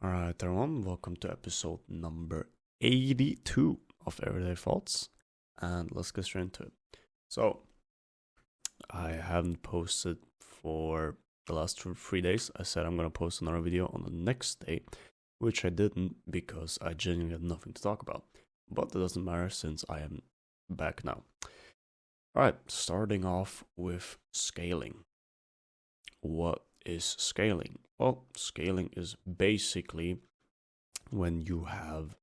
Alright, everyone, welcome to episode number 82 of Everyday Thoughts, and let's get straight into it. So, I haven't posted for the last 3 days. I said I'm gonna post another video on the next day, which I didn't because I genuinely had nothing to talk about. But that doesn't matter since I am back now. Alright, starting off with scaling. What is scaling? Well, scaling is basically when you have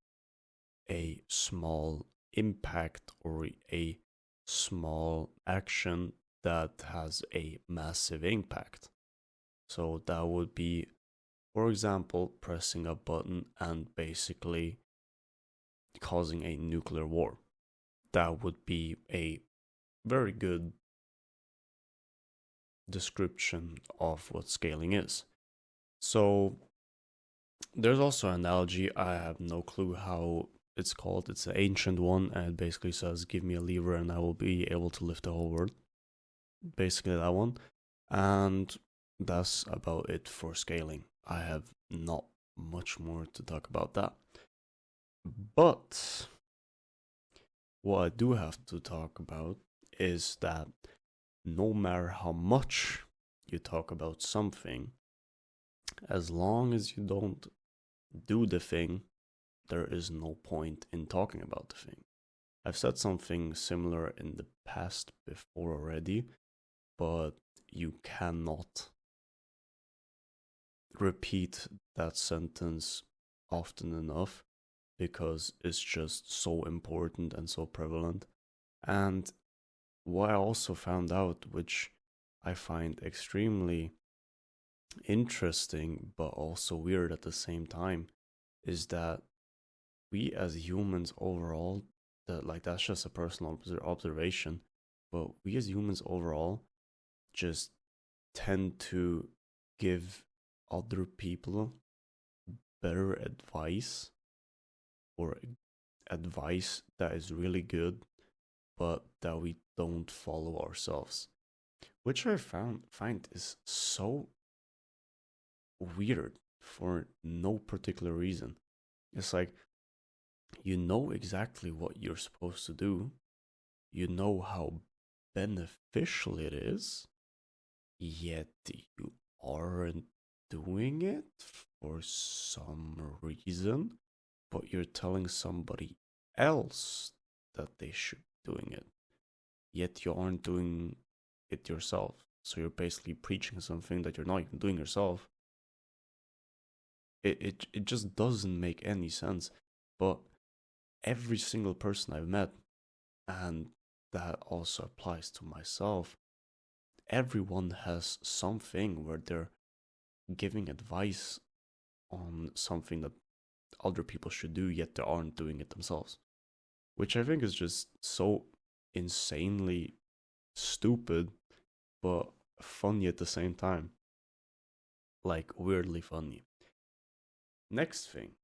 a small impact or a small action that has a massive impact. So that would be, for example, pressing a button and basically causing a nuclear war. That would be a very good description of what scaling is. So there's also an analogy. I have no clue how it's called. It's an ancient one, and it basically says, "Give me a lever, and I will be able to lift the whole world." Basically, that one, and that's about it for scaling. I have not much more to talk about that. But what I do have to talk about is that no matter how much you talk about something, as long as you don't do the thing, there is no point in talking about the thing. I've said something similar in the past before already, but you cannot repeat that sentence often enough because it's just so important and so prevalent. And what I also found out, which I find extremely interesting but also weird at the same time, is that we as humans overall, that's just a personal observation, but we as humans overall just tend to give other people better advice or advice that is really good but that we don't follow ourselves, which I find is so weird for no particular reason. It's like you know exactly what you're supposed to do, you know how beneficial it is, yet you aren't doing it for some reason, but you're telling somebody else that they should be doing it, yet you aren't doing it yourself. So you're basically preaching something that you're not even doing yourself. It just doesn't make any sense. But every single person I've met, and that also applies to myself, everyone has something where they're giving advice on something that other people should do, yet they aren't doing it themselves. Which I think is just so insanely stupid, but funny at the same time. Like, weirdly funny. Next thing,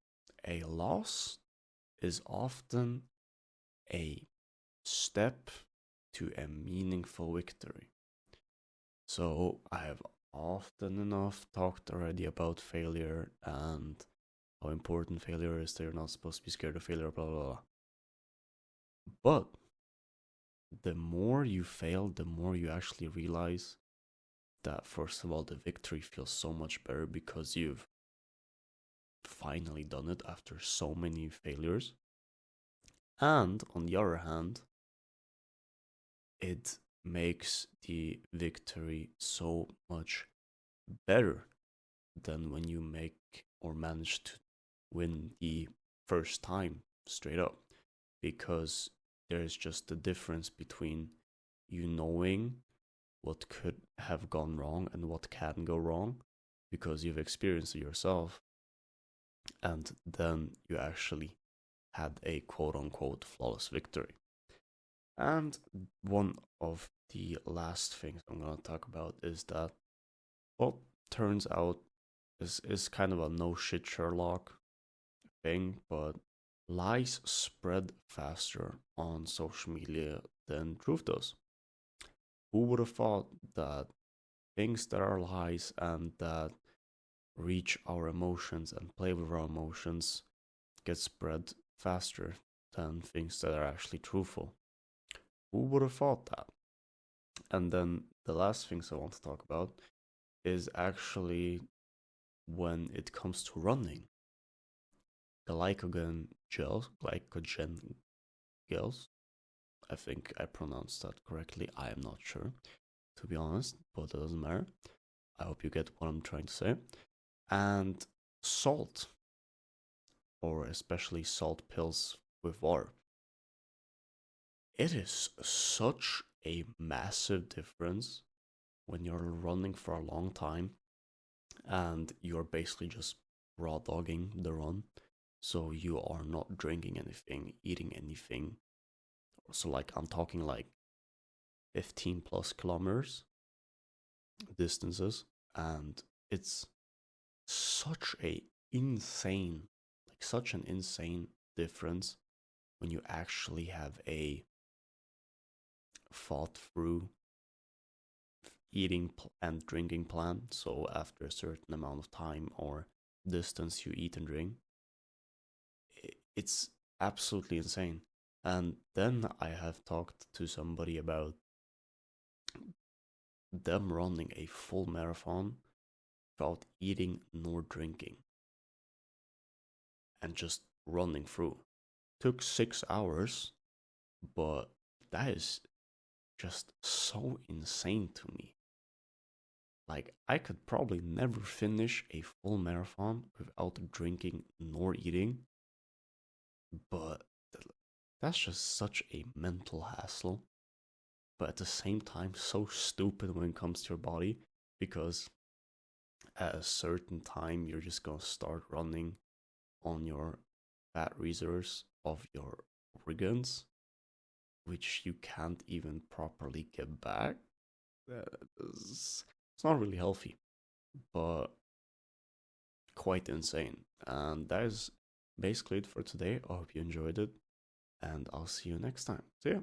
a loss is often a step to a meaningful victory. So, I have often enough talked already about failure and how important failure is, that you're not supposed to be scared of failure, blah, blah, blah. But the more you fail, the more you actually realize that, first of all, the victory feels so much better because you've finally done it after so many failures. And on the other hand, it makes the victory so much better than when you make or manage to win the first time straight up, because there's just the difference between you knowing what could have gone wrong and what can go wrong because you've experienced it yourself, and then you actually had a quote unquote flawless victory. And one of the last things I'm going to talk about is that, well, turns out is kind of a no shit Sherlock thing, but lies spread faster on social media than truth does. Who would have thought that things that are lies and that reach our emotions and play with our emotions get spread faster than things that are actually truthful. Who would have thought that? And then the last things I want to talk about is actually when it comes to running. Glycogen gels. I think I pronounced that correctly. I am not sure, to be honest, but it doesn't matter. I hope you get what I'm trying to say. And salt, or especially salt pills with water. It is such a massive difference when you're running for a long time and you're basically just raw dogging the run. So you are not drinking anything, eating anything. So like I'm talking like 15 plus kilometers distances, and it's such a insane, like such an insane difference when you actually have a thought through eating and drinking plan. So after a certain amount of time or distance you eat and drink, it's absolutely insane. And then I have talked to somebody about them running a full marathon without eating nor drinking and just running through. Took 6 hours, but that is just so insane to me. Like, I could probably never finish a full marathon without drinking nor eating, but that's just such a mental hassle. But at the same time, so stupid when it comes to your body because at a certain time, you're just gonna start running on your fat reserves of your organs, which you can't even properly get back. It's not really healthy, but quite insane. And that is basically it for today. I hope you enjoyed it, and I'll see you next time. See ya.